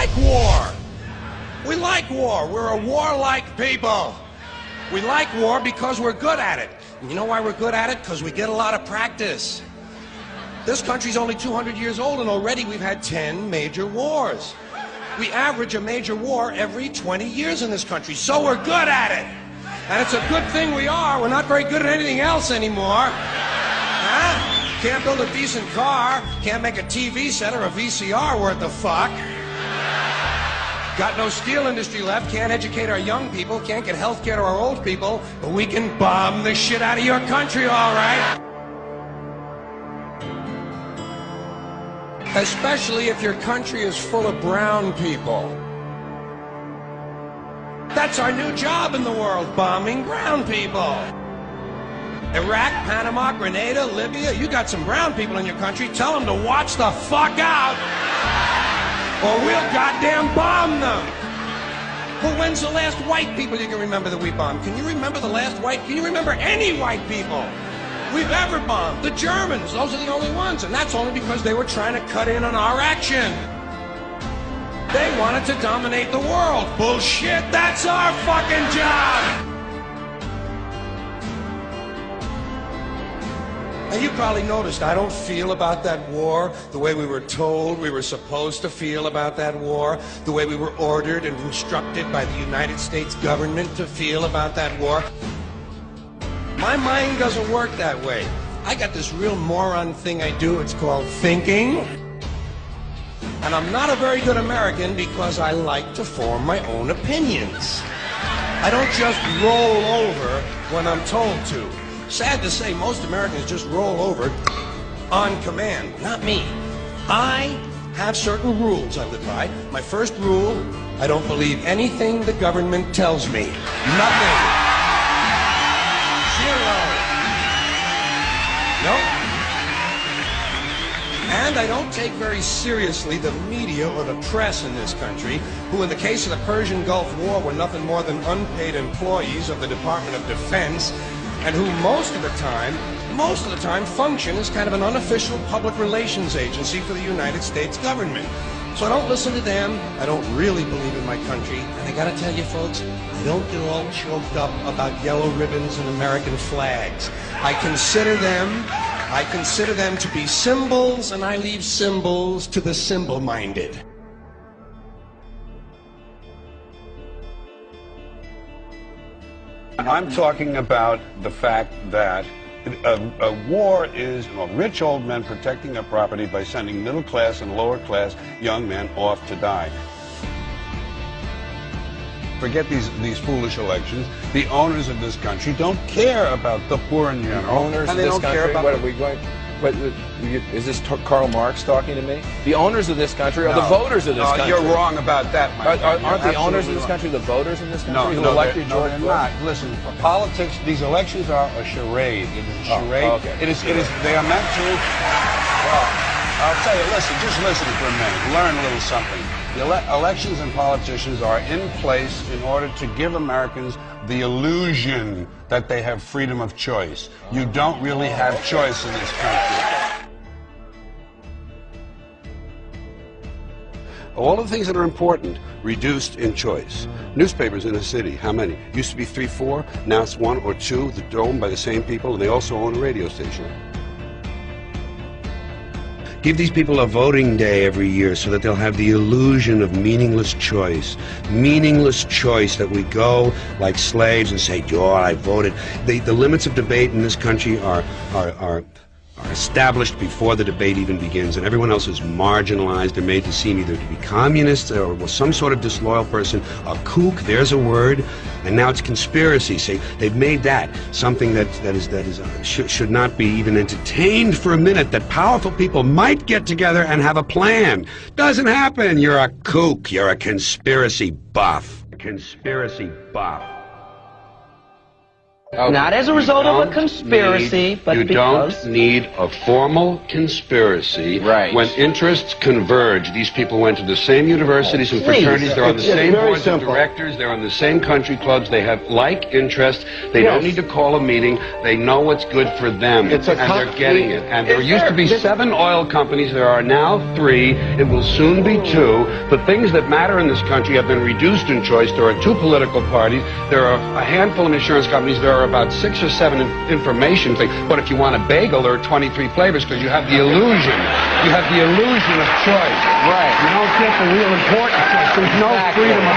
like war. We like war. We're a warlike people. We like war because we're good at it. And you know why we're good at it? Because we get a lot of practice. This country's only 200 years old, and already we've had 10 major wars. We average a major war every 20 years in this country, so we're good at it. And it's a good thing we are. We're not very good at anything else anymore. Huh? Can't build a decent car, can't make a TV set or a VCR worth a fuck. Got no steel industry left, can't educate our young people, can't get health care to our old people, but we can bomb the shit out of your country, all right? Especially if your country is full of brown people. That's our new job in the world, bombing brown people. Iraq, Panama, Grenada, Libya, you got some brown people in your country, tell them to watch the fuck out, or we'll goddamn bomb them. But when's the last white people you can remember that we bombed? Can you remember the last white, can you remember any white people we've ever bombed? The Germans, those are the only ones, and that's only because they were trying to cut in on our action. They wanted to dominate the world. Bullshit, that's our fucking job! And you probably noticed I don't feel about that war the way we were told we were supposed to feel about that war, the way we were ordered and instructed by the United States government to feel about that war. My mind doesn't work that way. I got this real moron thing I do, it's called thinking. And I'm not a very good American because I like to form my own opinions. I don't just roll over when I'm told to. Sad to say, most Americans just roll over on command. Not me. I have certain rules I live by. My first rule, I don't believe anything the government tells me. Nothing. Zero. Nope. And I don't take very seriously the media or the press in this country, who in the case of the Persian Gulf War were nothing more than unpaid employees of the Department of Defense, and who most of the time function as kind of an unofficial public relations agency for the United States government. So I don't listen to them, I don't really believe in my country, and I gotta tell you folks, I don't get all choked up about yellow ribbons and American flags. I consider them to be symbols, and I leave symbols to the symbol-minded. I'm talking about the fact that a war is rich old men protecting their property by sending middle-class and lower-class young men off to die. Forget these foolish elections. The owners of this country don't care about the poor in general. Owners of this country, what are we going... What, is this Karl Marx talking to me? The owners of this country are the voters of this country. You're wrong about that, my friend. Aren't the owners of this country the voters in this country who elected George Bush? No, they're not. Listen, politics, these elections are a charade. It is a charade. Okay. It is, they are meant to... Well, I'll tell you, listen, just listen for a minute. Learn a little something. The elections and politicians are in place in order to give Americans the illusion that they have freedom of choice. You don't really have choice in this country. All of the things that are important, reduced in choice. Newspapers in a city, how many? Used to be 3, 4, now it's 1 or 2. They're owned by the same people, and they also own a radio station. Give these people a voting day every year so that they'll have the illusion of meaningless choice. Meaningless choice, that we go like slaves and say, "Oh, I voted." The limits of debate in this country are established before the debate even begins, and everyone else is marginalized and made to seem either to be communists or some sort of disloyal person. A kook, there's a word, and now it's conspiracy. Say they've made that something that should not be even entertained for a minute. That powerful people might get together and have a plan. Doesn't happen. You're a kook. You're a conspiracy buff. Conspiracy buff. Okay. Not as a result of a conspiracy, but you because... don't need a formal conspiracy. Right. When interests converge, these people went to the same universities and fraternities, they're on the same boards of directors, they're on the same country clubs, they have like interests, they don't need to call a meeting, they know what's good for them, and they're getting it. And there used to be 7 oil companies, there are now 3, it will soon be 2. The things that matter in this country have been reduced in choice. There are 2 political parties, there are a handful of insurance companies, there are about 6 or 7 information things. But if you want a bagel, there are 23 flavors because you have the illusion. You have the illusion of choice. Right. You don't get the real important choice. There's no freedom of